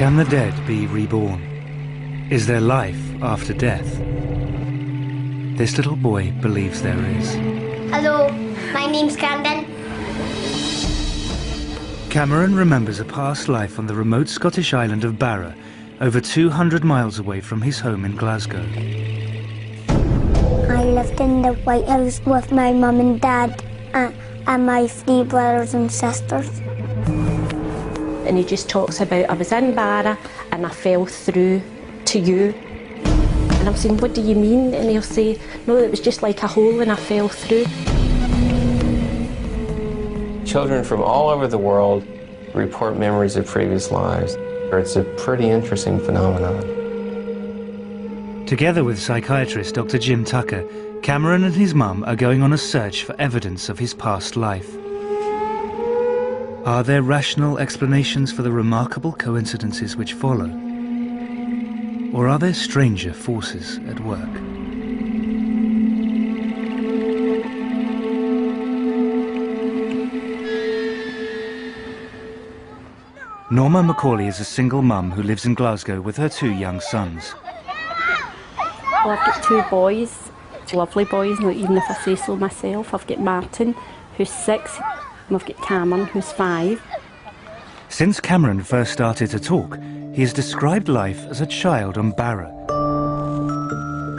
Can the dead be reborn? Is there life after death? This little boy believes there is. Hello, my name's Camden. Cameron remembers a past life on the remote Scottish island of Barra, over 200 miles away from his home in Glasgow. I lived in the White House with my mum and dad and my 3 brothers and sisters. And he just talks about, I was in Barra and I fell through to you. And I'm saying, what do you mean? And he'll say, no, it was just like a hole and I fell through. Children from all over the world report memories of previous lives. It's a pretty interesting phenomenon. Together with psychiatrist Dr. Jim Tucker, Cameron and his mum are going on a search for evidence of his past life. Are there rational explanations for the remarkable coincidences which follow? Or are there stranger forces at work? Norma Macaulay is a single mum who lives in Glasgow with her 2 young sons. Well, I've got 2 boys, lovely boys, even if I say so myself. I've got Martin, who's 6, and I've got Cameron, who's 5. Since Cameron first started to talk, he has described life as a child on Barra,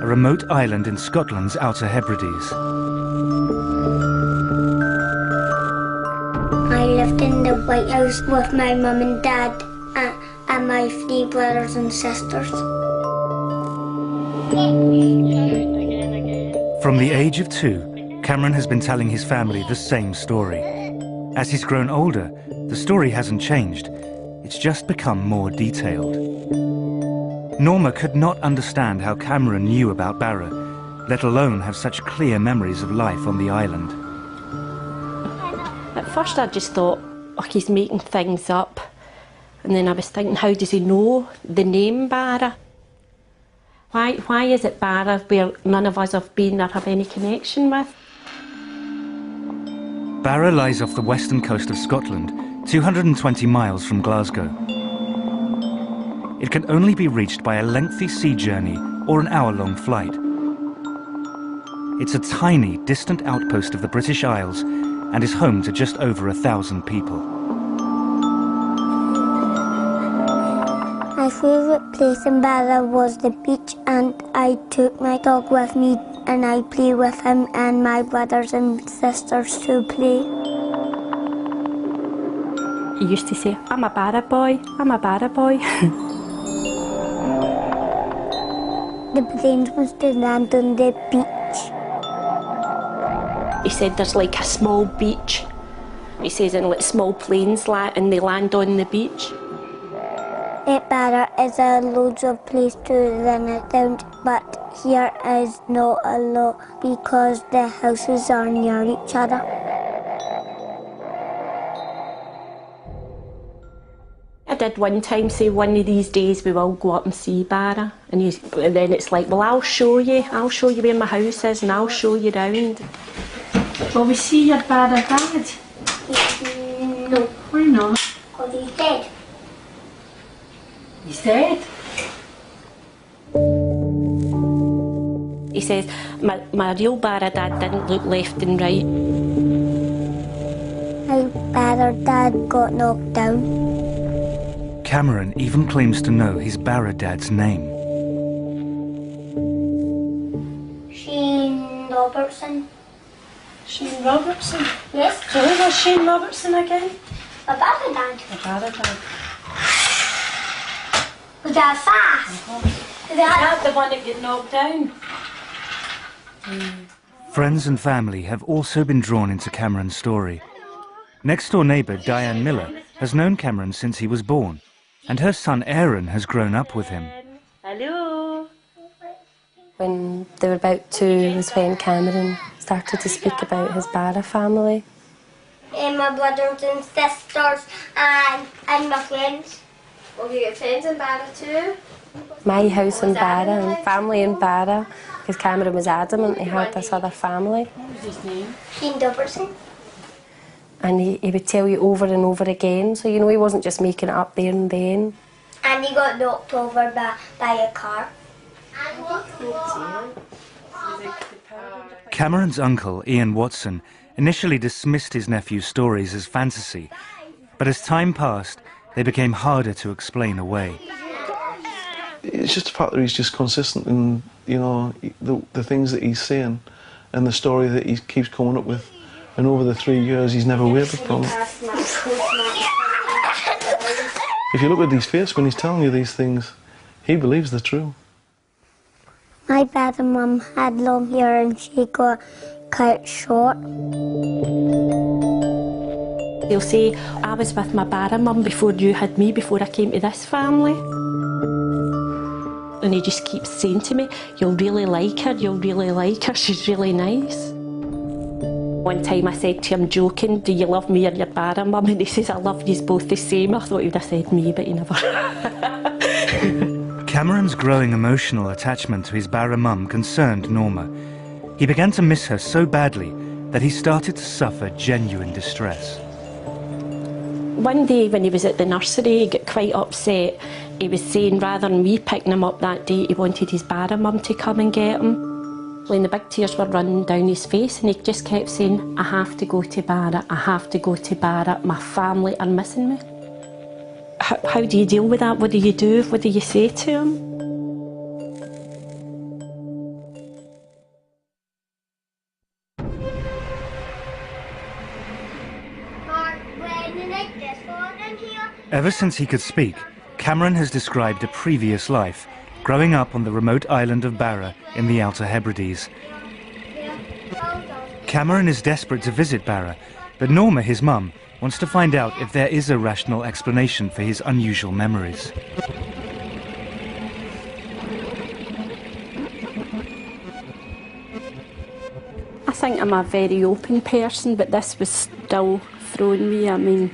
a remote island in Scotland's Outer Hebrides. I lived in the White House with my mum and dad and my 3 brothers and sisters. From the age of 2, Cameron has been telling his family the same story. As he's grown older, the story hasn't changed. It's just become more detailed. Norma could not understand how Cameron knew about Barra, let alone have such clear memories of life on the island. At first I just thought, oh, he's making things up. And then I was thinking, how does he know the name Barra? Why is it Barra where none of us have been or have any connection with? Barra lies off the western coast of Scotland, 220 miles from Glasgow. It can only be reached by a lengthy sea journey or an hour-long flight. It's a tiny, distant outpost of the British Isles and is home to just over 1,000 people. My favourite place in Barra was the beach, and I took my dog with me and I played with him and my brothers and sisters to play. He used to say, I'm a Barra boy, I'm a Barra boy. The planes must have landed on the beach. He said there's like a small beach. He says, and like small planes and they land on the beach. At Barra is loads of place to run around, but here is not a lot because the houses are near each other. I did one time say one of these days we will go up and see Barra, and then it's like, well, I'll show you where my house is and I'll show you round. Will we see your Barra dad? No. Why not? Because he's dead. He's dead. He says, my real Barra dad didn't look left and right. My Barra dad got knocked down. Cameron even claims to know his Barra dad's name. Shane Robertson. Shane Robertson? Yes. So who was Shane Robertson again? My Barra dad. My Barra dad. Was that fast? Is that the one that got knocked down? Friends and family have also been drawn into Cameron's story. Next-door neighbour Diane Miller has known Cameron since he was born, and her son Aaron has grown up with him. Hello. When they were about 2 was when Cameron started to speak about his Barra family. And my brothers and sisters and my friends. Well, you get friends in Barra too? My house in Barra and family in Barra, because Cameron was adamant he had this other family. What was his name? Shane Robertson. And he would tell you over and over again, so you know he wasn't just making it up there and then. And he got knocked over by a car. Cameron's uncle, Ian Watson, initially dismissed his nephew's stories as fantasy, but as time passed, they became harder to explain away. It's just the fact that he's just consistent in, you know, the things that he's saying and the story that he keeps coming up with. And over the 3 years, he's never wavered from it. If you look at his face when he's telling you these things, he believes they're true. My dad and mum had long hair and she got cut short. They'll say, I was with my Barra mum before you had me, before I came to this family. And he just keeps saying to me, you'll really like her, you'll really like her, she's really nice. One time I said to him, joking, do you love me or your Barra mum? And he says, I love you both the same. I thought he would have said me, but he never. Cameron's growing emotional attachment to his Barra mum concerned Norma. He began to miss her so badly that he started to suffer genuine distress. One day when he was at the nursery, he got quite upset. He was saying rather than me picking him up that day, he wanted his Barra mum to come and get him. When the big tears were running down his face, and he just kept saying, I have to go to Barra, I have to go to Barra, my family are missing me. How do you deal with that? What do you do? What do you say to him? Ever since he could speak, Cameron has described a previous life, growing up on the remote island of Barra in the Outer Hebrides. Cameron is desperate to visit Barra, but Norma, his mum, wants to find out if there is a rational explanation for his unusual memories. I think I'm a very open person, but this was still throwing me. I mean,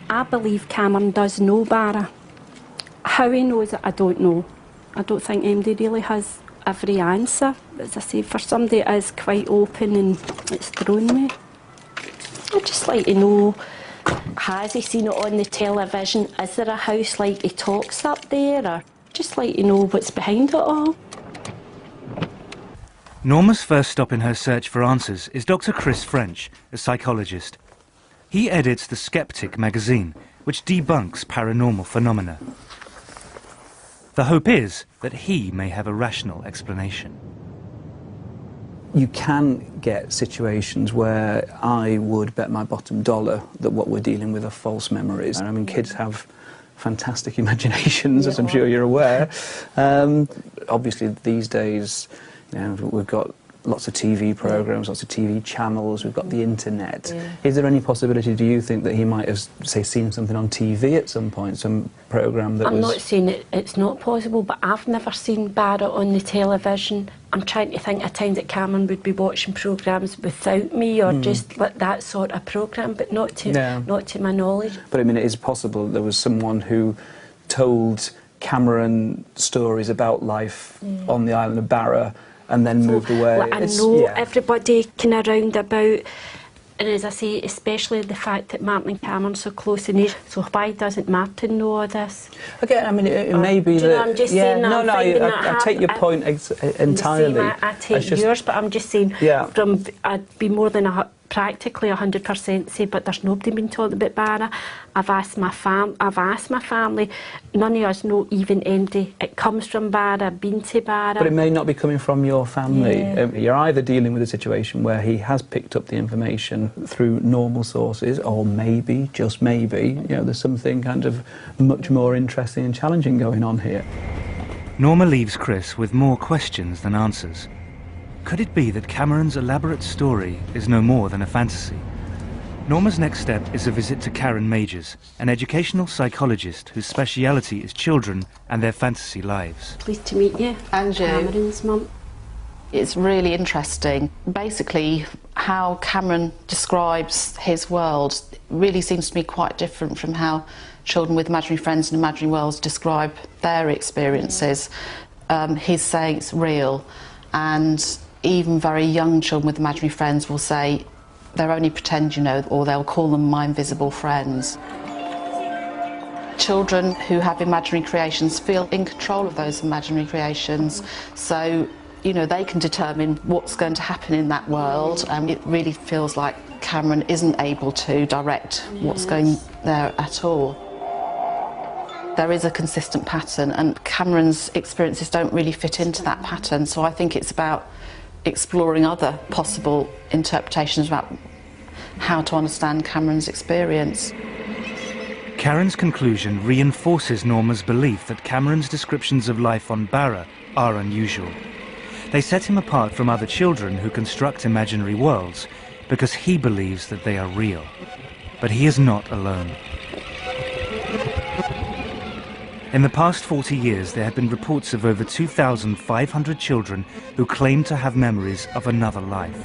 I believe Cameron does know Barra. How he knows it, I don't know. I don't think anybody really has every answer. As I say, for somebody that is quite open, and it's thrown me. I'd just like to know, has he seen it on the television? Is there a house like he talks up there? Or just like to know what's behind it all. Norma's first stop in her search for answers is Dr. Chris French, a psychologist. He edits The Skeptic magazine, which debunks paranormal phenomena. The hope is that he may have a rational explanation. You can get situations where I would bet my bottom dollar that what we're dealing with are false memories. I mean, kids have fantastic imaginations, as I'm sure you're aware. Obviously, these days, you know, we've got lots of TV programmes, lots of TV channels, we've got the internet. Yeah. Is there any possibility, do you think, that he might have, say, seen something on TV at some point, some programme that I'm not saying it's not possible, but I've never seen Barra on the television. I'm trying to think of times that Cameron would be watching programmes without me, or just like that sort of programme, but not to my knowledge. But I mean, it is possible there was someone who told Cameron stories about life on the island of Barra, and then moved away. Well, I know everybody kind of round about, and as I say, especially the fact that Martin and Cameron are so close in age, so why doesn't Martin know all this? Again, I mean, it may be that... I'm just saying that I take your point entirely. I take yours, but I'm just saying, I'd be more than practically 100% say, but there's nobody been told about Barra. I've asked my family. None of us know even anybody. It comes from Barra, been to Barra. But it may not be coming from your family. Yeah. You're either dealing with a situation where he has picked up the information through normal sources, or maybe, just maybe, you know, there's something kind of much more interesting and challenging going on here. Norma leaves Chris with more questions than answers. Could it be that Cameron's elaborate story is no more than a fantasy? Norma's next step is a visit to Karen Majors, an educational psychologist whose speciality is children and their fantasy lives. Pleased to meet you. And you. Cameron's mum. It's really interesting. Basically, how Cameron describes his world really seems to me quite different from how children with imaginary friends and imaginary worlds describe their experiences. He's saying it's real, and even very young children with imaginary friends will say they're only pretend, you know, or they'll call them my invisible friends. Children who have imaginary creations feel in control of those imaginary creations, so you know they can determine what's going to happen in that world, and it really feels like Cameron isn't able to direct what's going there at all. There is a consistent pattern, and Cameron's experiences don't really fit into that pattern, so I think it's about exploring other possible interpretations about how to understand Cameron's experience. Karen's conclusion reinforces Norma's belief that Cameron's descriptions of life on Barra are unusual. They set him apart from other children who construct imaginary worlds because he believes that they are real. But he is not alone. In the past 40 years, there have been reports of over 2,500 children who claim to have memories of another life.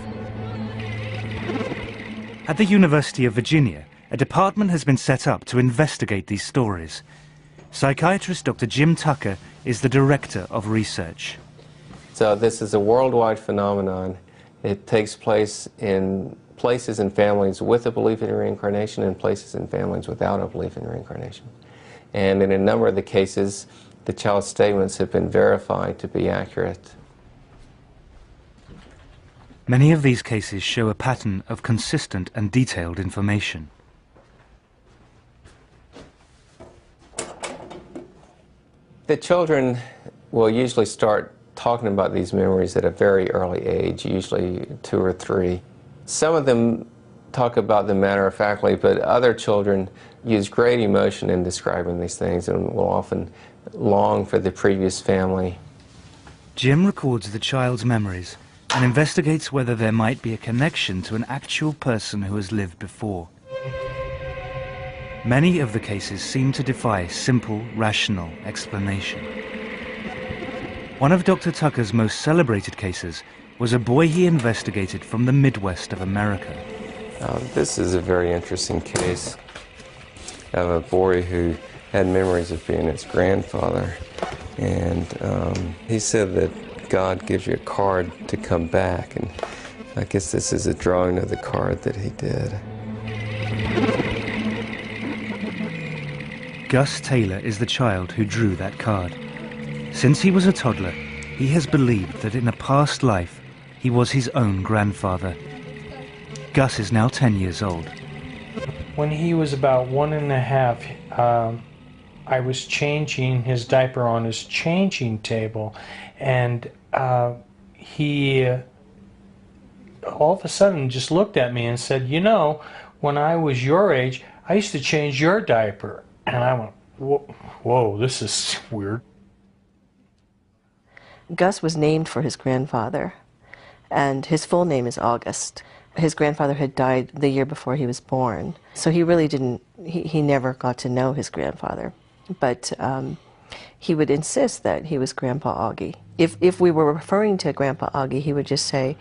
At the University of Virginia, a department has been set up to investigate these stories. Psychiatrist Dr. Jim Tucker is the director of research. So this is a worldwide phenomenon. It takes place in places and families with a belief in reincarnation and places and families without a belief in reincarnation. And in a number of the cases, the child's statements have been verified to be accurate. Many of these cases show a pattern of consistent and detailed information. The children will usually start talking about these memories at a very early age, usually 2 or 3. Some of them talk about them matter-of-factly, but other children use great emotion in describing these things and will often long for the previous family. Jim records the child's memories and investigates whether there might be a connection to an actual person who has lived before. Many of the cases seem to defy simple, rational explanation. One of Dr. Tucker's most celebrated cases was a boy he investigated from the Midwest of America. This is a very interesting case of a boy who had memories of being his grandfather. And he said that God gives you a card to come back, and I guess this is a drawing of the card that he did. Gus Taylor is the child who drew that card. Since he was a toddler, he has believed that in a past life he was his own grandfather. Gus is now 10 years old. When he was about 1.5, I was changing his diaper on his changing table, and he all of a sudden just looked at me and said, "You know, when I was your age, I used to change your diaper." And I went, whoa, this is weird. Gus was named for his grandfather, and his full name is August. His grandfather had died the year before he was born, so he really didn't, he never got to know his grandfather. But he would insist that he was Grandpa Augie. If we were referring to Grandpa Augie, he would just say,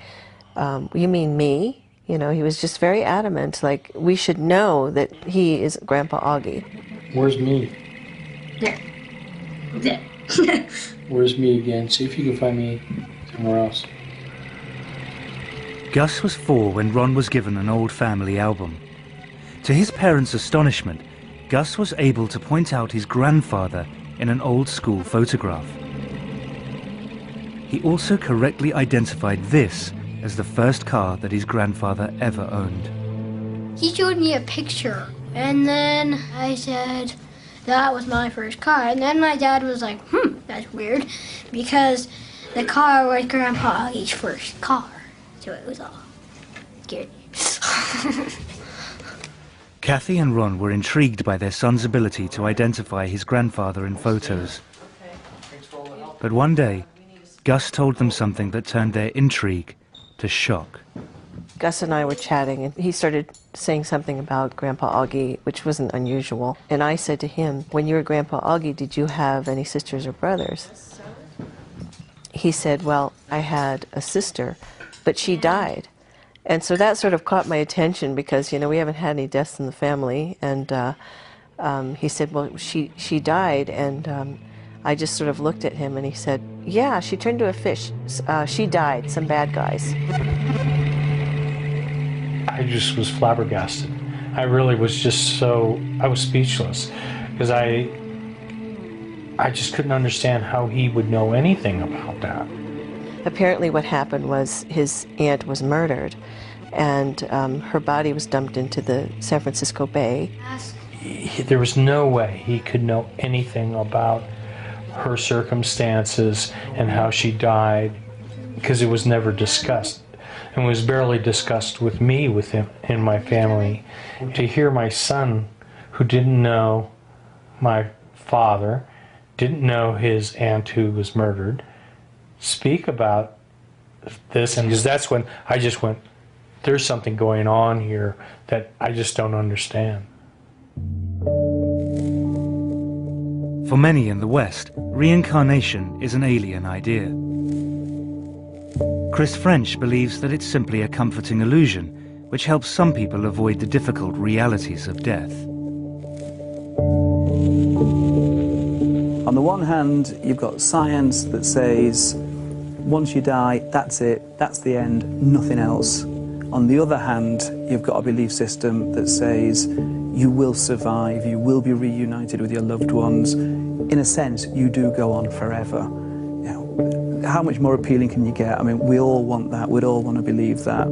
"You mean me?" You know, he was just very adamant, like, we should know that he is Grandpa Augie. Where's me? There. There. Where's me again? See if you can find me somewhere else. Gus was 4 when Ron was given an old family album. To his parents' astonishment, Gus was able to point out his grandfather in an old school photograph. He also correctly identified this as the first car that his grandfather ever owned. He showed me a picture, and then I said, that was my first car. And then my dad was like, that's weird, because the car was Grandpa Augie's first car. So it was all scary. Kathy and Ron were intrigued by their son's ability to identify his grandfather in photos. But one day, Gus told them something that turned their intrigue to shock. Gus and I were chatting, and he started saying something about Grandpa Augie, which wasn't unusual. And I said to him, when you were Grandpa Augie, did you have any sisters or brothers? He said, well, I had a sister, but she died. And so that sort of caught my attention because, you know, we haven't had any deaths in the family. And he said, well, she died. And I just sort of looked at him and he said, yeah, she turned to a fish. She died, some bad guys. I just was flabbergasted. I really was just I was speechless. because I just couldn't understand how he would know anything about that. Apparently what happened was his aunt was murdered, and her body was dumped into the San Francisco Bay. There was no way he could know anything about her circumstances and how she died, because it was never discussed, and was barely discussed with me, with him, in my family. To hear my son, who didn't know my father, didn't know his aunt who was murdered, speak about this, and because that's when I just went, there's something going on here that I just don't understand. For many in the West, reincarnation is an alien idea. Chris French believes that it's simply a comforting illusion, which helps some people avoid the difficult realities of death. On the one hand, you've got science that says, once you die, that's it, that's the end, nothing else. On the other hand, you've got a belief system that says you will survive, you will be reunited with your loved ones. In a sense, you do go on forever. You know, how much more appealing can you get? I mean, we all want that, we'd all want to believe that.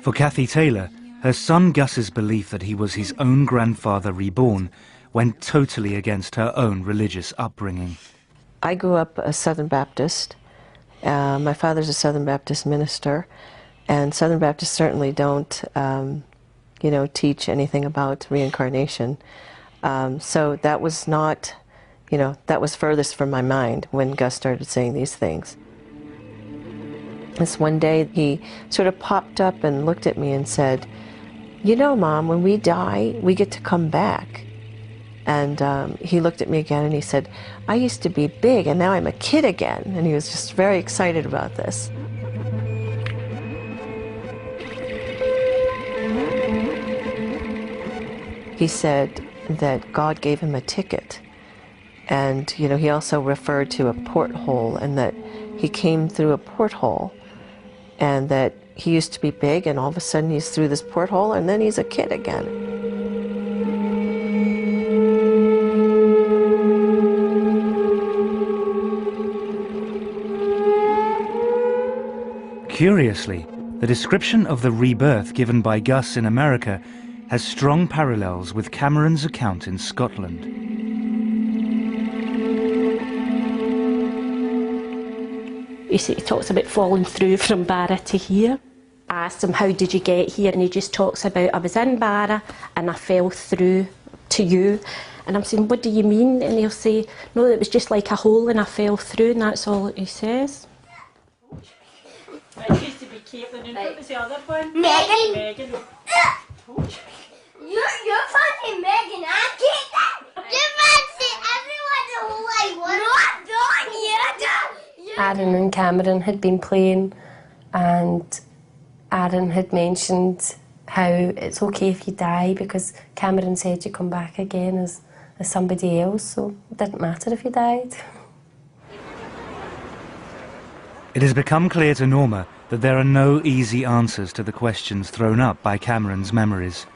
For Kathy Taylor, her son Gus's belief that he was his own grandfather reborn went totally against her own religious upbringing. I grew up a Southern Baptist. My father's a Southern Baptist minister, and Southern Baptists certainly don't, teach anything about reincarnation. So that was not, that was furthest from my mind when Gus started saying these things. This one day he sort of popped up and looked at me and said, "You know, Mom, when we die, we get to come back." And he looked at me again and he said, "I used to be big and now I'm a kid again." And he was just very excited about this. He said that God gave him a ticket. And, he also referred to a porthole, and that he came through a porthole, and that he used to be big and all of a sudden he's through this porthole and then he's a kid again. Curiously, the description of the rebirth given by Gus in America has strong parallels with Cameron's account in Scotland. He talks about falling through from Barra to here. I asked him, "How did you get here?" And he just talks about, "I was in Barra and I fell through to you." And I'm saying, "What do you mean?" And he'll say, "No, it was just like a hole and I fell through," and that's all he says. I used to be Caitlin, and what was the other one? Megan. Megan. You're fancy Megan, I'm Caitlin. You fancy everyone the whole way. Not you. Aaron and Cameron had been playing, and Aaron had mentioned how it's okay if you die, because Cameron said you come back again as somebody else, so it didn't matter if you died. It has become clear to Norma that there are no easy answers to the questions thrown up by Cameron's memories.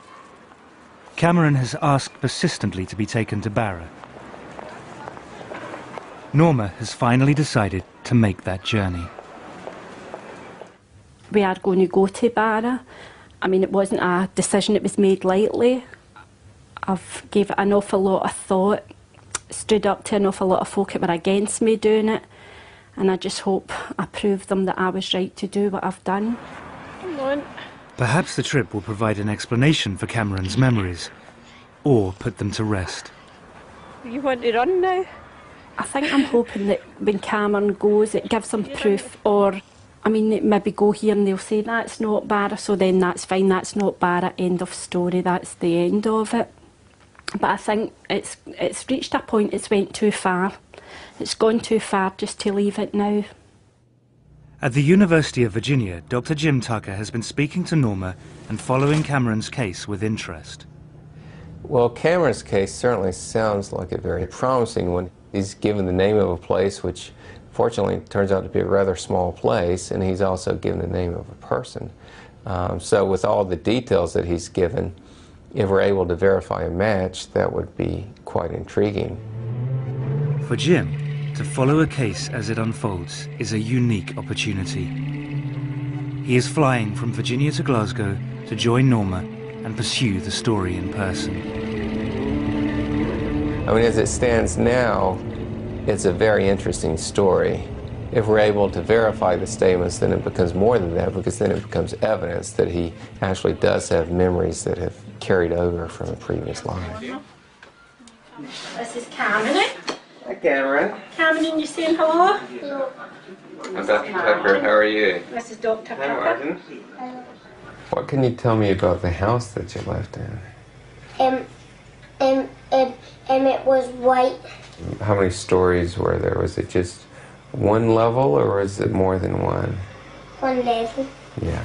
Cameron has asked persistently to be taken to Barra. Norma has finally decided to make that journey. We are going to go to Barra. I mean, it wasn't a decision that was made lightly. I've gave it an awful lot of thought, stood up to an awful lot of folk that were against me doing it, and I just hope I proved them that I was right to do what I've done. Come on. Perhaps the trip will provide an explanation for Cameron's memories, or put them to rest. You want to run now? I think I'm hoping that when Cameron goes, it gives them proof, or, I mean, maybe go here and they'll say, "That's not Barra," so then that's fine, that's not Barra, end of story, that's the end of it. But I think it's reached a point, it's went too far. It's gone too far just to leave it now. At the University of Virginia, Dr. Jim Tucker has been speaking to Norma and following Cameron's case with interest. Well, Cameron's case certainly sounds like a very promising one. He's given the name of a place, which fortunately turns out to be a rather small place, and he's also given the name of a person. So with all the details that he's given, if we're able to verify a match, that would be quite intriguing. For Jim, to follow a case as it unfolds is a unique opportunity. He is flying from Virginia to Glasgow to join Norma and pursue the story in person. I mean, as it stands now, it's a very interesting story. If we're able to verify the statements, then it becomes more than that, because then it becomes evidence that he actually does have memories that have carried over from a previous life. This is Cameron. Hi, Cameron. Cameron, you saying hello? Hello. I'm Dr. Tucker. How are you? This is Dr. Hi, Tucker. Martin. What can you tell me about the house that you lived in? It was white. How many stories were there? Was it just one level, or was it more than one? One level. Yeah.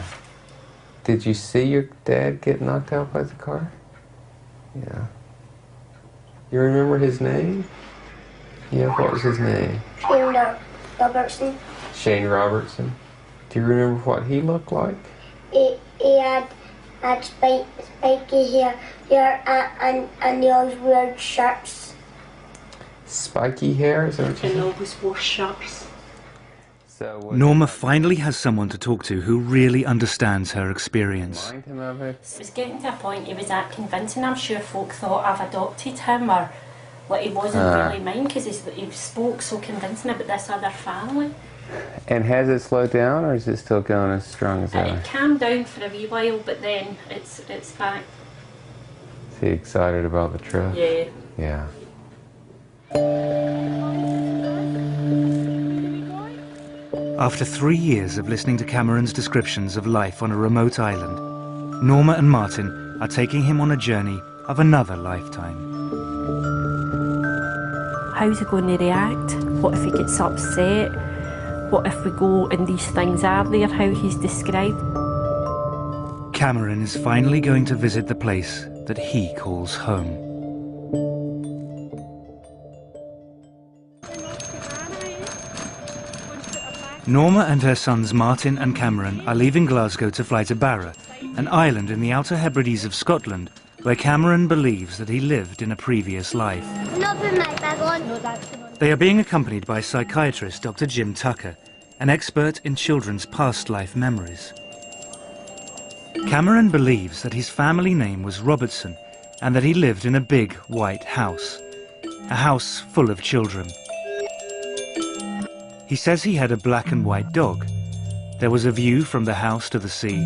Did you see your dad get knocked out by the car? Yeah. You remember his name? Yeah, what was his name? Shane Robertson. Shane Robertson. Do you remember what he looked like? He had spiky hair and he always wore shirts. Spiky hair, is that what you And said? always wore shirts. So Norma finally has someone to talk to who really understands her experience. remind him of it? It was getting to a point he was that convincing. I'm sure folk thought I've adopted him, or like he wasn't really mine, because he spoke so convincing about this other family. And has it slowed down, or is it still going as strong as ever? It calmed down for a wee while, but then it's back. Is he excited about the trip? Yeah. Yeah. After 3 years of listening to Cameron's descriptions of life on a remote island, Norma and Martin are taking him on a journey of another lifetime. How's he going to react? What if he gets upset? What if we go and these things are there, how he's described? Cameron is finally going to visit the place that he calls home. Norma and her sons Martin and Cameron are leaving Glasgow to fly to Barra, an island in the Outer Hebrides of Scotland, where Cameron believes that he lived in a previous life. Not with my bag on. No, that's the one. They are being accompanied by psychiatrist Dr. Jim Tucker, an expert in children's past life memories. Cameron believes that his family name was Robertson and that he lived in a big white house, a house full of children. He says he had a black and white dog. There was a view from the house to the sea,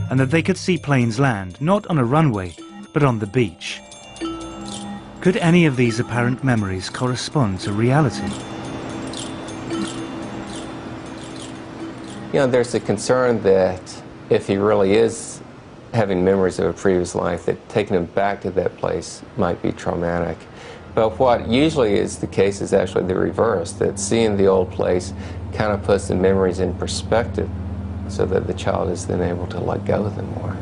and that they could see planes land, not on a runway, but on the beach. Could any of these apparent memories correspond to reality? You know, there's a concern that if he really is having memories of a previous life, that taking him back to that place might be traumatic. But what usually is the case is actually the reverse, that seeing the old place kind of puts the memories in perspective so that the child is then able to let go of them more.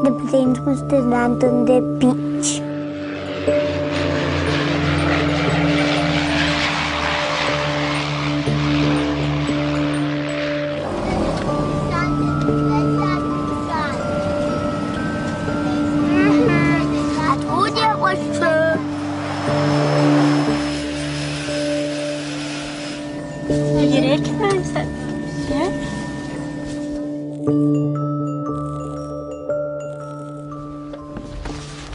The planes was to land on the beach. I told you it was true. You recognise it? Yeah.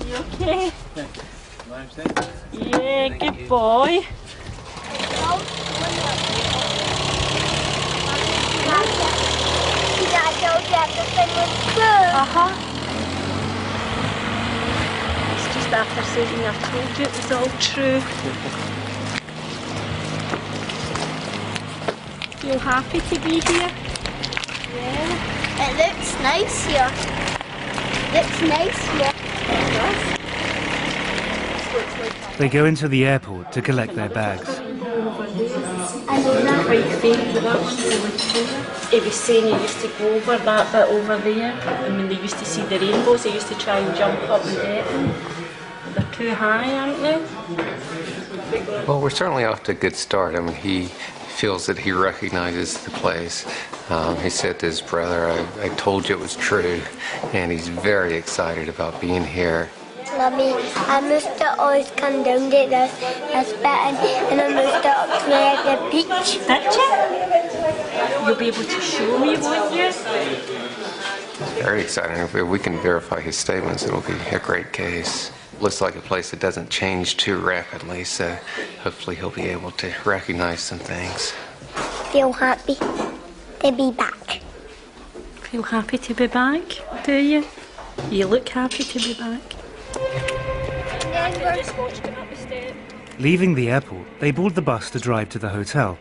You okay? Yeah, good boy. I told you everything was true. It's just after saying I told you it was all true. Feel happy to be here? Yeah. It looks nice here. Looks nice here. They go into the airport to collect their bags. I know that. Quite favourite that one. He was saying he used to go over that bit over there, and when they used to see the rainbows, they used to try and jump up and get them. They're too high, aren't they? Well, we're certainly off to a good start. I mean, he feels that he recognizes the place. He said to his brother, I told you it was true, and he's very excited about being here. Mummy, I must always come down to this bit and I must play at the beach. Did you? You'll be able to show me, won't you? It's very exciting. If we can verify his statements, it'll be a great case. Looks like a place that doesn't change too rapidly, so hopefully he'll be able to recognize some things. Feel happy to be back. Feel happy to be back, do you? You look happy to be back. Leaving the airport, they board the bus to drive to the hotel,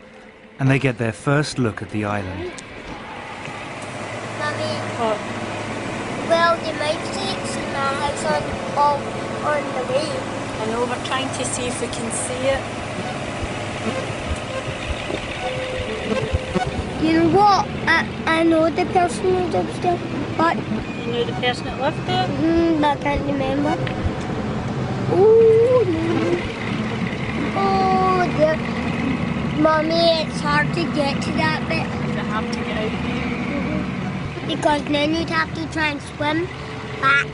and they get their first look at the island. Mummy, well, you might see my house on the way. I know, we're trying to see if we can see it. You know what? I know the person who lives there, but... You know the person that lived there? But I can't remember. Oh, dear. Mummy, it's hard to get to that bit. Is it hard to get out? Because then you'd have to try and swim back.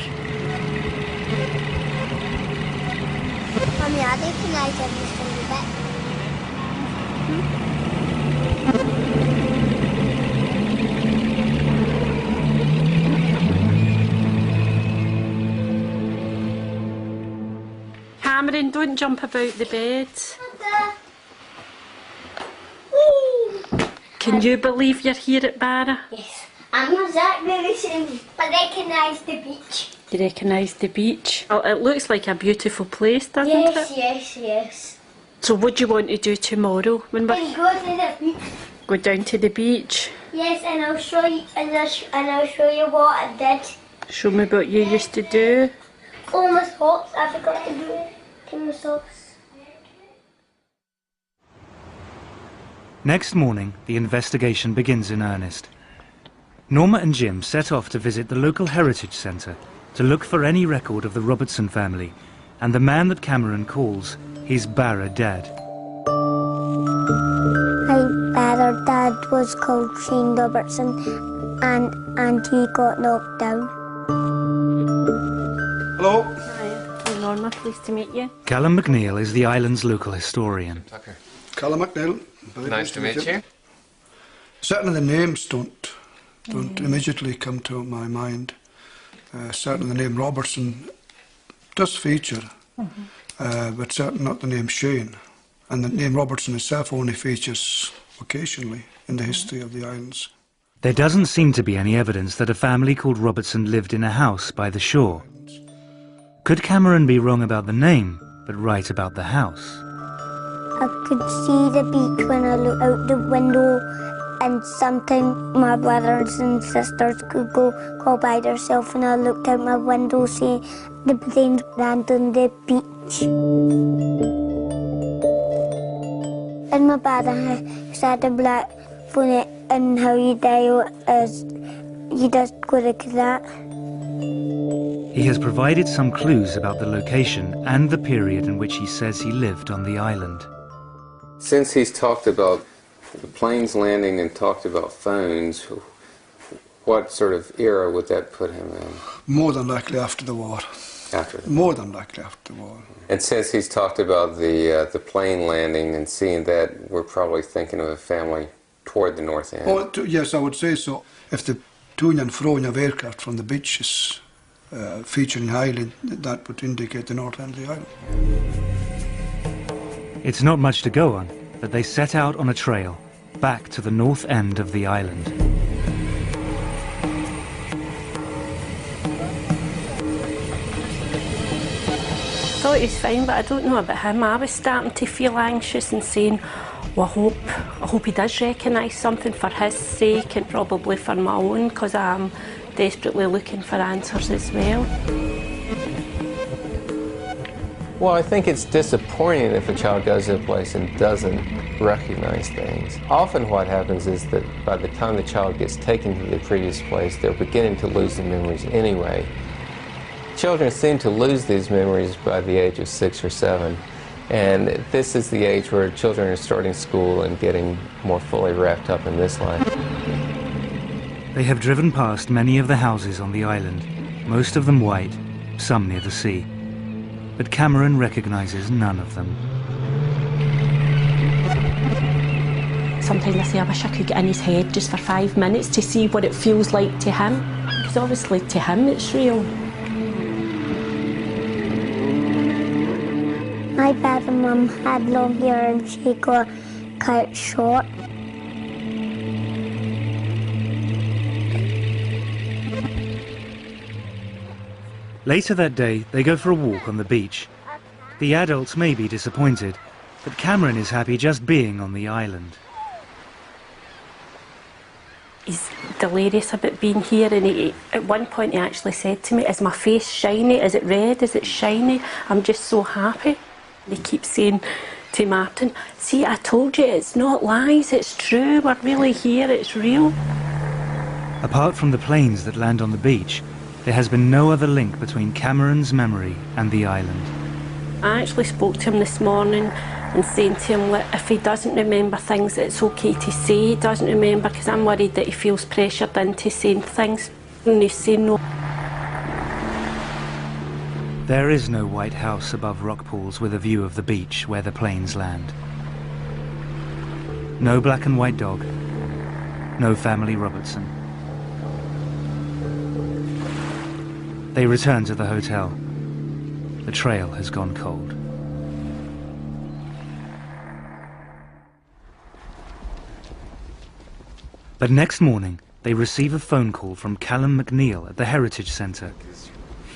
Mummy, I recognize every single bit. Cameron, don't jump about the bed. Can you believe you're here at Barra? Yes, I'm exactly the same, but I recognise the beach. You recognise the beach? Oh, it looks like a beautiful place, doesn't it? Yes. So what do you want to do tomorrow when we're... And go to the beach. Go down to the beach? Yes, and I'll show you, and I'll show you what I did. Show me what you used to do. Oh, my socks, I forgot to do it. Take my socks. Next morning, the investigation begins in earnest. Norma and Jim set off to visit the local heritage centre to look for any record of the Robertson family and the man that Cameron calls his Barra dad. My Barra dad was called Shane Robertson, and he got knocked down. Hello. Hi, I'm Norma, pleased to meet you. Callum McNeil is the island's local historian. Tucker. Callum McNeil. Nice to meet you. Certainly the names don't immediately come to my mind. Certainly the name Robertson does feature, but certainly not the name Shane. And the name Robertson itself only features occasionally in the history of the islands. There doesn't seem to be any evidence that a family called Robertson lived in a house by the shore. Could Cameron be wrong about the name, but right about the house? I could see the beach when I looked out the window, and sometimes my brothers and sisters could go by themselves, and I looked out my window seeing the planes land on the beach. And my brother said a black phone, and how you dial is you just go like that. He has provided some clues about the location and the period in which he says he lived on the island. Since he's talked about the planes landing and talked about phones, what sort of era would that put him in? More than likely after the war. After the war. More than likely after the war. And since he's talked about the plane landing and seeing that, we're probably thinking of a family toward the north end. Oh, yes, I would say so. If the to and froing of aircraft from the beaches featuring the island, that would indicate the north end of the island. It's not much to go on, but they set out on a trail back to the north end of the island. I thought he was fine, but I don't know about him. I was starting to feel anxious and saying, well, I hope he does recognise something for his sake and probably for my own, because I'm desperately looking for answers as well. Well, I think it's disappointing if a child goes to a place and doesn't recognize things. Often what happens is that by the time the child gets taken to the previous place, they're beginning to lose the memories anyway. Children seem to lose these memories by the age of 6 or 7, And this is the age where children are starting school and getting more fully wrapped up in this life. They have driven past many of the houses on the island, most of them white, some near the sea. But Cameron recognises none of them. Sometimes I say I wish I could get in his head just for 5 minutes to see what it feels like to him, because obviously to him it's real. My dad and mum had long hair and she got cut short. Later that day, they go for a walk on the beach. The adults may be disappointed, but Cameron is happy just being on the island. He's delirious about being here, and at one point he actually said to me, "Is my face shiny? Is it red? Is it shiny? I'm just so happy." He keeps saying to Martin, "See, I told you, it's not lies, it's true, we're really here, it's real." Apart from the planes that land on the beach, there has been no other link between Cameron's memory and the island. I actually spoke to him this morning and saying to him that if he doesn't remember things, it's okay to say he doesn't remember, because I'm worried that he feels pressured into saying things and he's saying no. There is no white house above rock pools with a view of the beach where the planes land. No black and white dog. No family Robertson. They return to the hotel. The trail has gone cold. But next morning, they receive a phone call from Callum McNeil at the Heritage Centre.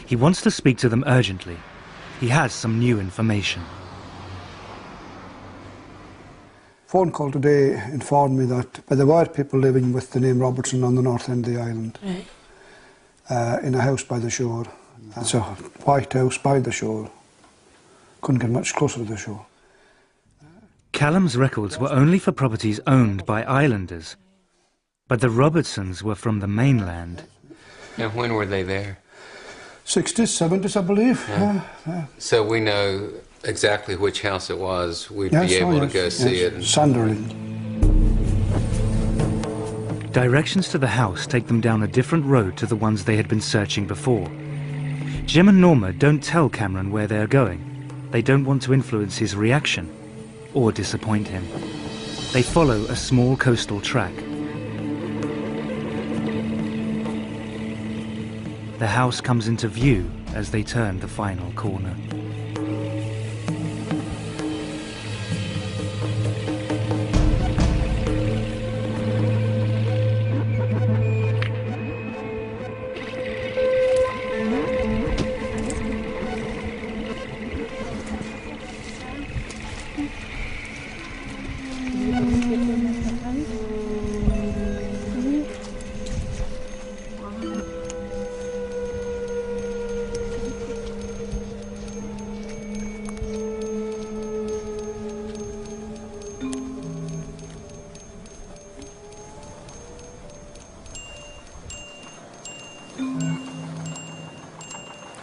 He wants to speak to them urgently. He has some new information. Phone call today informed me that there were people living with the name Robertson on the north end of the island, in a house by the shore. It's a white house by the shore. Couldn't get much closer to the shore. Callum's records were only for properties owned by islanders, but the Robertsons were from the mainland. And when were they there? 60s, 70s, I believe. Yeah. So we know exactly which house it was. We'd be able to go see it. Sunderland. Directions to the house take them down a different road to the ones they had been searching before. Jim and Norma don't tell Cameron where they're going. They don't want to influence his reaction or disappoint him. They follow a small coastal track. The house comes into view as they turn the final corner.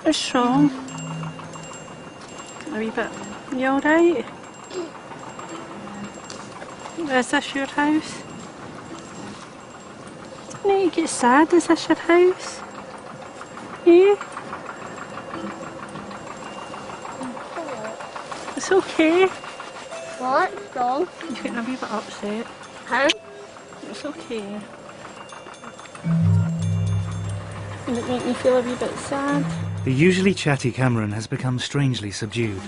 What's wrong? A wee bit. You alright? Is this your house? No, you get sad. Is this your house? Yeah? It's okay. What's wrong? You're getting a wee bit upset. Huh? It's okay. Does it make you feel a wee bit sad? The usually chatty Cameron has become strangely subdued.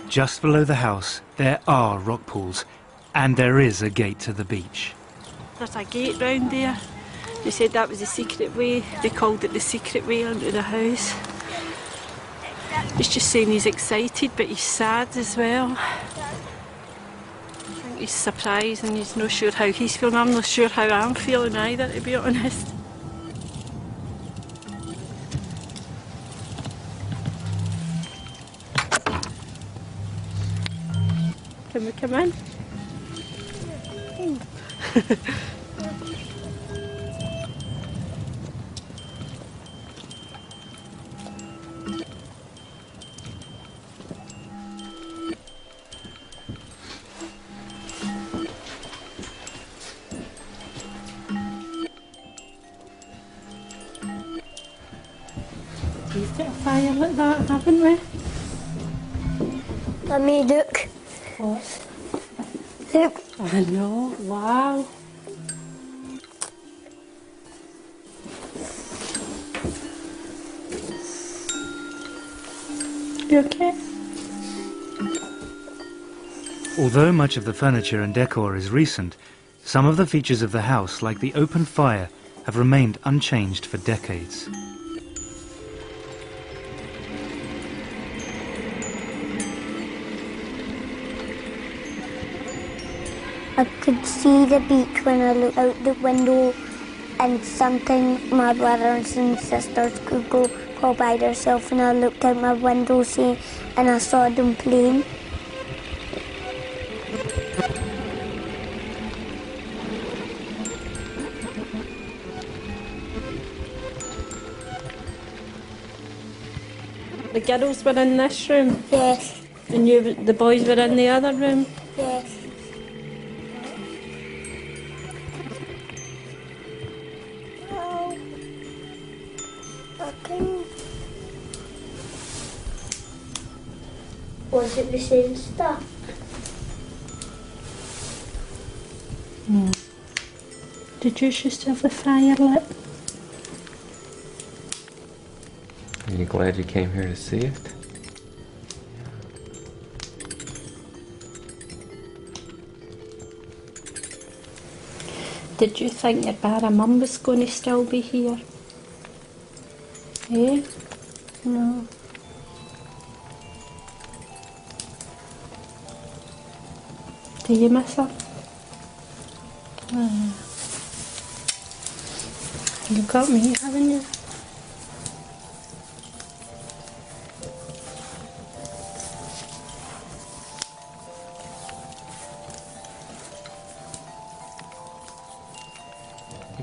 Just below the house, there are rock pools, and there is a gate to the beach. There's a gate round there. They said that was the secret way. They called it the secret way into the house. He's just saying he's excited, but he's sad as well. I think he's surprised and he's not sure how he's feeling. I'm not sure how I'm feeling either, to be honest. Can we come in? like that, haven't we? Let me look. What? Look. I know, wow. You okay? Although much of the furniture and decor is recent, some of the features of the house, like the open fire, have remained unchanged for decades. I could see the beach when I looked out the window, and sometimes my brothers and sisters could go by themselves, and I looked out my window and I saw them playing. The girls were in this room? Yes. And the boys were in the other room? Yes. Oh. Okay. Was it the same stuff? No. Did you just have the fire lit? Are you glad you came here to see it? Did you think your Barra mum was going to still be here? Eh? No. Do you miss her? You got me, haven't you?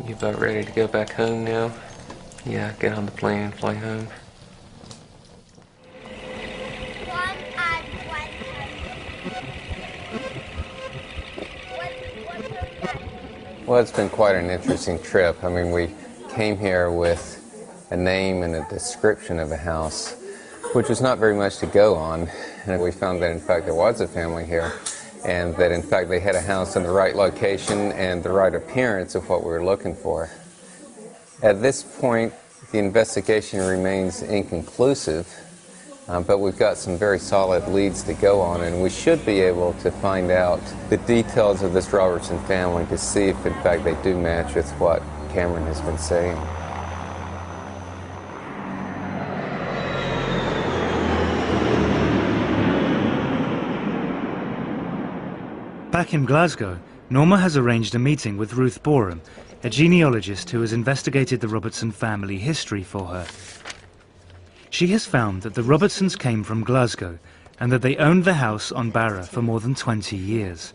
You about ready to go back home now? Yeah, get on the plane and fly home. Well, it's been quite an interesting trip. I mean, we came here with a name and a description of a house, which was not very much to go on. And we found that, in fact, there was a family here, and that, in fact, they had a house in the right location and the right appearance of what we were looking for. At this point, the investigation remains inconclusive, but we've got some very solid leads to go on, and we should be able to find out the details of this Robertson family to see if, in fact, they do match with what Cameron has been saying. Back in Glasgow, Norma has arranged a meeting with Ruth Borum, a genealogist who has investigated the Robertson family history for her. She has found that the Robertsons came from Glasgow and that they owned the house on Barra for more than 20 years.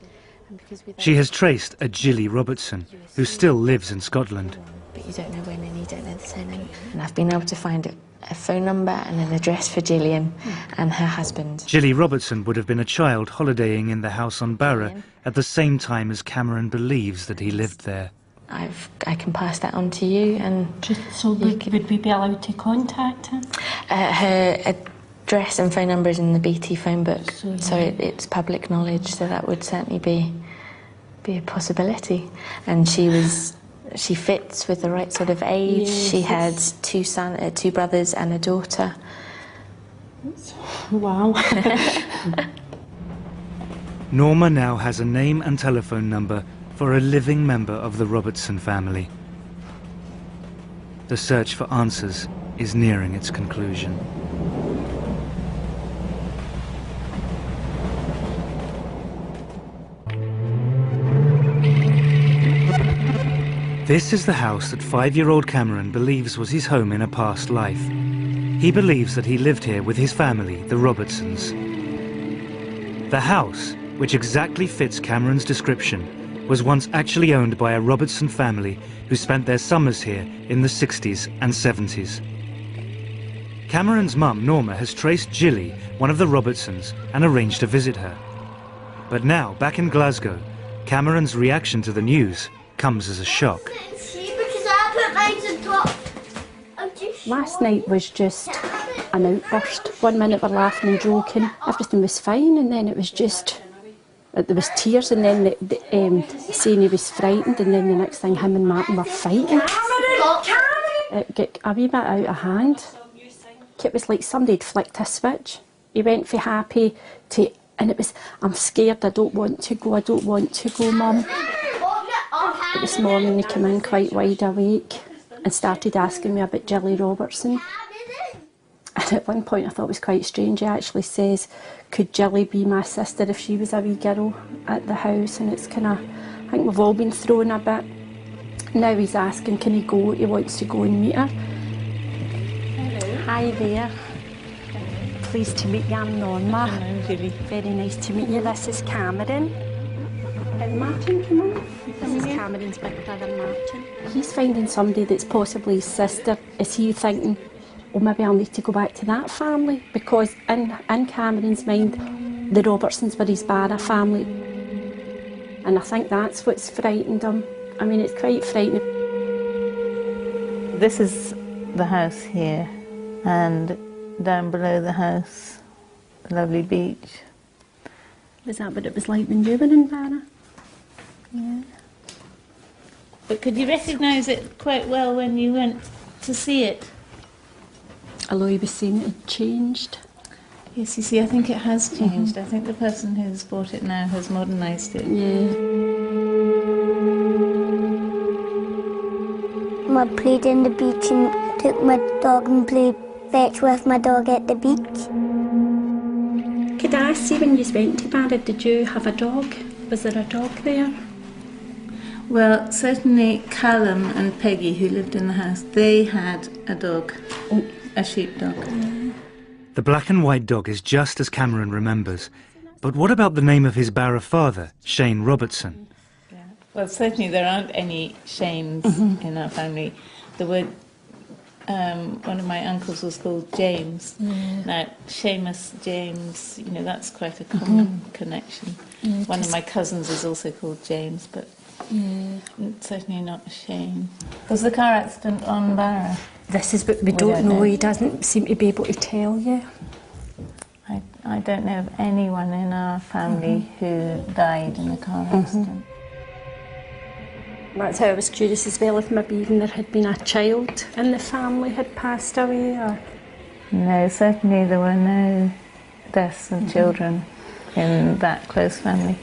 She has traced a Gilly Robertson, who still lives in Scotland. But you don't know when and you don't know the surname. And I've been able to find a phone number and an address for Gillian and her husband. Gilly Robertson would have been a child holidaying in the house on Barra at the same time as Cameron believes that he lived there. I can pass that on to you, and so would we be allowed to contact her? Her address and phone number is in the BT phone book, so it's public knowledge. So that would certainly be a possibility. And she fits with the right sort of age. Yes, she had two brothers and a daughter. Wow. Norma now has a name and telephone number for a living member of the Robertson family. The search for answers is nearing its conclusion. This is the house that 5-year-old Cameron believes was his home in a past life. He believes that he lived here with his family, the Robertsons. The house, which exactly fits Cameron's description, was once actually owned by a Robertson family who spent their summers here in the 60s and 70s. Cameron's mum, Norma, has traced Gilly, one of the Robertsons, and arranged to visit her. But now, back in Glasgow, Cameron's reaction to the news comes as a shock. See, because I put mine on top. I'm just Last night was just an outburst. 1 minute we're laughing and joking, everything was fine, and then it was just, there was tears, and then saying he was frightened, and then the next thing him and Martin were fighting. It got a wee bit out of hand. It was like somebody had flicked a switch. He went from happy to, and it was, I'm scared, I don't want to go, Mum. But this morning he came in quite wide awake and started asking me about Jilly Robertson. And at one point I thought it was quite strange. He actually says, could Jilly be my sister if she was a wee girl at the house? And it's kind of, I think we've all been thrown a bit. Now he's asking, can he go? He wants to go and meet her. Hello. Hi there. Pleased to meet you, I'm Norma. Hello, Julie. Very nice to meet you. This is Cameron. And Martin, come on. This is Cameron's big brother, Martin. He's finding somebody that's possibly his sister. Is he thinking, oh, maybe I'll need to go back to that family? Because in Cameron's mind, the Robertsons were his Barra family. And I think that's what's frightened him. I mean, it's quite frightening. This is the house here, and down below the house, a lovely beach. Was that what it was like when you were in Barra? Yeah. But could you recognise it quite well when you went to see it? Although he was saying it had changed. Yes, you see, I think it has changed. I think the person who's bought it now has modernised it. Yeah. I played in the beach and took my dog and played fetch with my dog at the beach. Could I see when you went to Barra, did you have a dog? Was there a dog there? Well, certainly Callum and Peggy, who lived in the house, they had a dog, a sheepdog. The black and white dog is just as Cameron remembers. But what about the name of his Barra father, Shane Robertson? Well, certainly there aren't any Shanes in our family. There were, one of my uncles was called James. Now, Seamus, James, you know, that's quite a common connection. One of my cousins is also called James, but certainly not Shane. Was the car accident on Barra? This is what we don't know. He doesn't seem to be able to tell you. I don't know of anyone in our family who died in a car accident. That's how I was curious as well, if maybe even there had been a child in the family had passed away, or... No, certainly there were no deaths of children in that close family.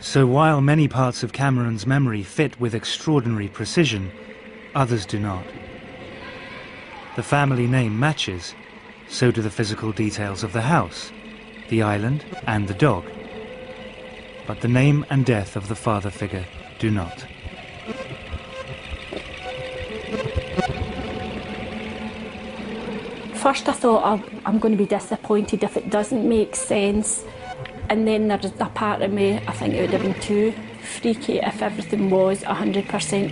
So while many parts of Cameron's memory fit with extraordinary precision, others do not. The family name matches, so do the physical details of the house, the island and the dog. But the name and death of the father figure do not. First I thought, I'm going to be disappointed if it doesn't make sense. And then there's a part of me, I think it would have been too freaky if everything was 100%.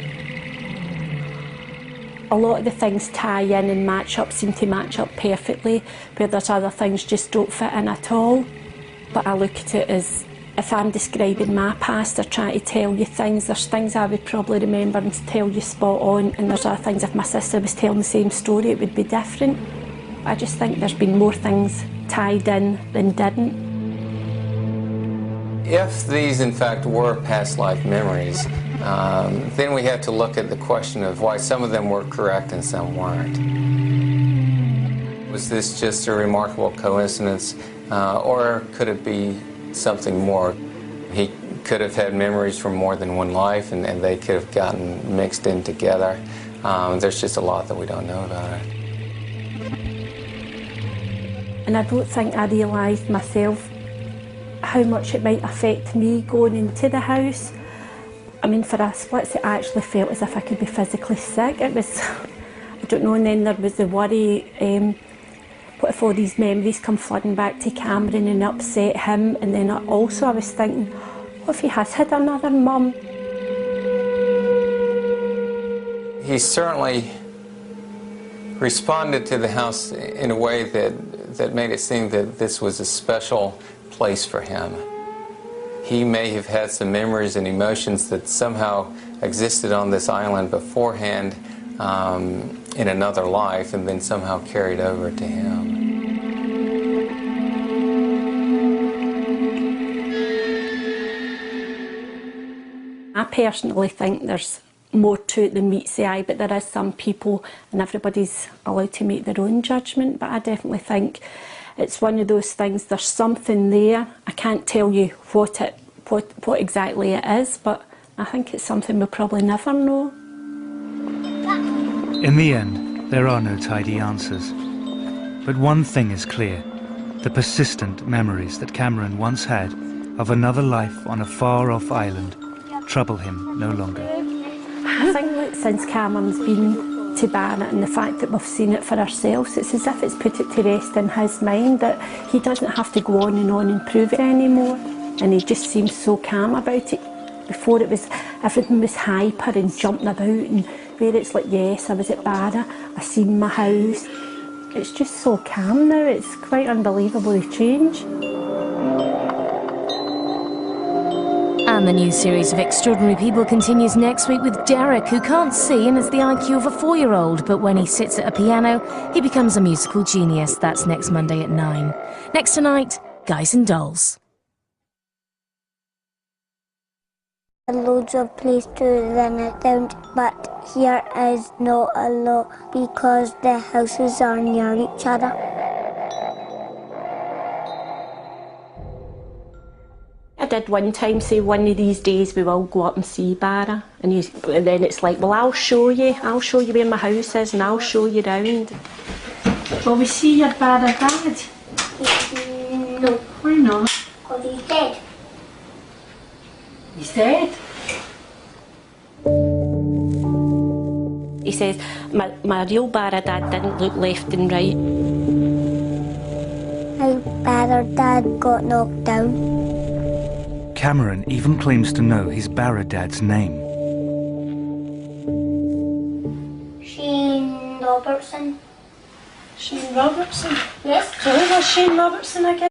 A lot of the things tie in and match up, seem to match up perfectly, where there's other things just don't fit in at all. But I look at it as, if I'm describing my past or trying to tell you things, there's things I would probably remember and tell you spot on, and there's other things, if my sister was telling the same story, it would be different. I just think there's been more things tied in than didn't. If these, in fact, were past life memories, then we have to look at the question of why some of them were correct and some weren't. Was this just a remarkable coincidence, or could it be something more? He could have had memories from more than one life, and they could have gotten mixed in together. There's just a lot that we don't know about it. And I don't think I realised myself how much it might affect me going into the house. I mean, for a split, it actually felt as if I could be physically sick. It was, I don't know, and then there was the worry, what if all these memories come flooding back to Cameron and upset him? And then also I was thinking, what if he has had another mum? He certainly responded to the house in a way that made it seem that this was a special place for him. He may have had some memories and emotions that somehow existed on this island beforehand, in another life and then somehow carried over to him. I personally think there's more to it than meets the eye, but there is some people, and everybody's allowed to make their own judgment, but I definitely think it's one of those things, there's something there. I can't tell you what exactly it is, but I think it's something we'll probably never know. In the end, there are no tidy answers. But one thing is clear, the persistent memories that Cameron once had of another life on a far-off island trouble him no longer. I think that since Cameron's been to Barnet and the fact that we've seen it for ourselves, it's as if it's put it to rest in his mind that he doesn't have to go on and prove it anymore. And he just seems so calm about it. Before it was, everything was hyper and jumping about, and where it's like, yes, I was at Barnet, I seen my house. It's just so calm now, it's quite unbelievable the change. And the new series of Extraordinary People continues next week with Derek, who can't see and has the IQ of a 4-year-old, but when he sits at a piano, he becomes a musical genius. That's next Monday at 9. Next tonight, Guys and Dolls. Loads of places to run it down, but here is not a lot because the houses are near each other. I did one time say one of these days we will go up and see Barra, and then it's like, well, I'll show you where my house is and I'll show you round. Will we see your Barra dad? No. Why not? Because he's dead. He's dead? He says, my real Barra dad didn't look left and right. My Barra dad got knocked down. Cameron even claims to know his Barra dad's name. Shane Robertson. Shane Robertson? Yes. So who was Shane Robertson again?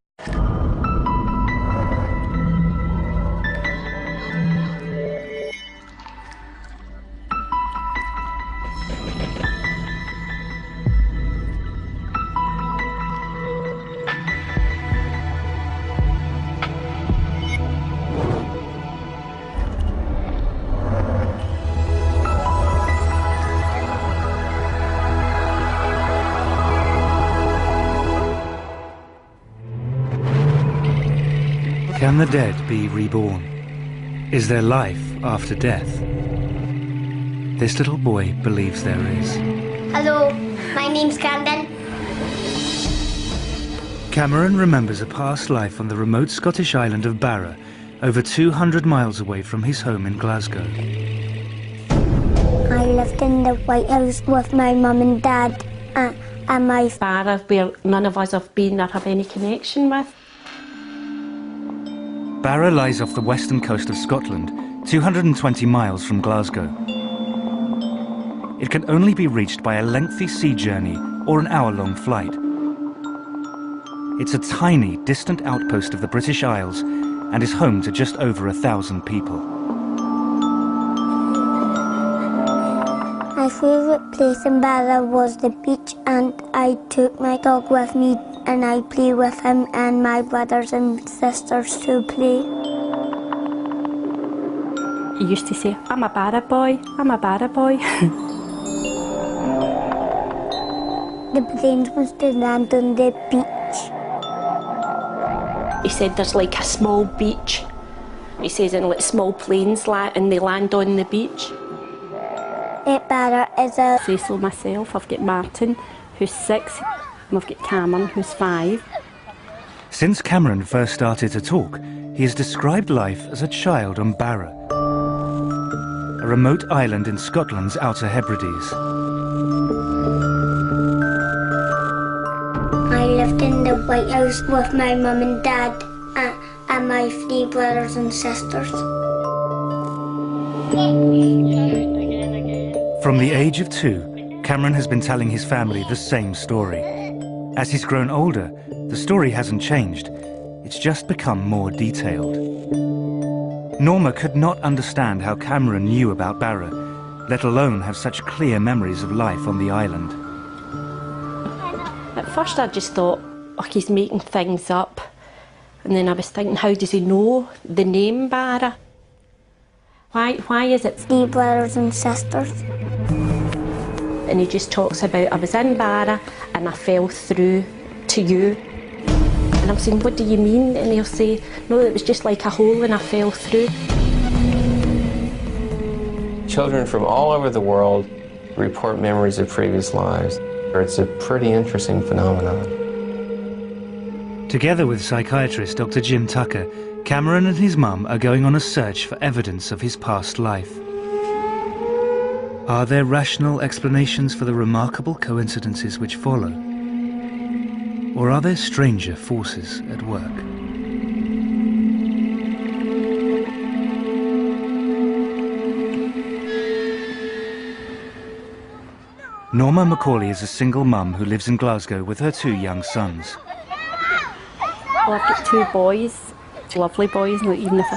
Can the dead be reborn? Is there life after death? This little boy believes there is. Hello, my name's Camden. Cameron remembers a past life on the remote Scottish island of Barra, over 200 miles away from his home in Glasgow. I lived in the White House with my mum and dad and my Barra, where none of us have been or have any connection with. Barra lies off the western coast of Scotland, 220 miles from Glasgow. It can only be reached by a lengthy sea journey or an hour-long flight. It's a tiny, distant outpost of the British Isles and is home to just over 1,000 people. My favourite place in Barra was the beach, and I took my dog with me and I play with him and my brothers and sisters to play. He used to say, I'm a Barra boy, I'm a Barra boy. The planes must to land on the beach. He said there's like a small beach. He says, and like small planes and they land on the beach. At Barra is a... Say so myself, I've got Martin, who's 6, and I've got Cameron, who's 5. Since Cameron first started to talk, he has described life as a child on Barra, a remote island in Scotland's Outer Hebrides. I lived in the White House with my mum and dad and my 3 brothers and sisters. From the age of 2, Cameron has been telling his family the same story. As he's grown older, the story hasn't changed. It's just become more detailed. Norma could not understand how Cameron knew about Barra, let alone have such clear memories of life on the island. At first I just thought, oh, he's making things up. And then I was thinking, how does he know the name Barra? Why is it 3 brothers and sisters? And he just talks about, I was in Barra and I fell through to you. And I'm saying, what do you mean? And he'll say, no, it was just like a hole and I fell through. Children from all over the world report memories of previous lives. It's a pretty interesting phenomenon. Together with psychiatrist Dr. Jim Tucker, Cameron and his mum are going on a search for evidence of his past life. Are there rational explanations for the remarkable coincidences which follow? Or are there stranger forces at work? Norma Macaulay is a single mum who lives in Glasgow with her 2 young sons. Well, I've got 2 boys, lovely boys, even if I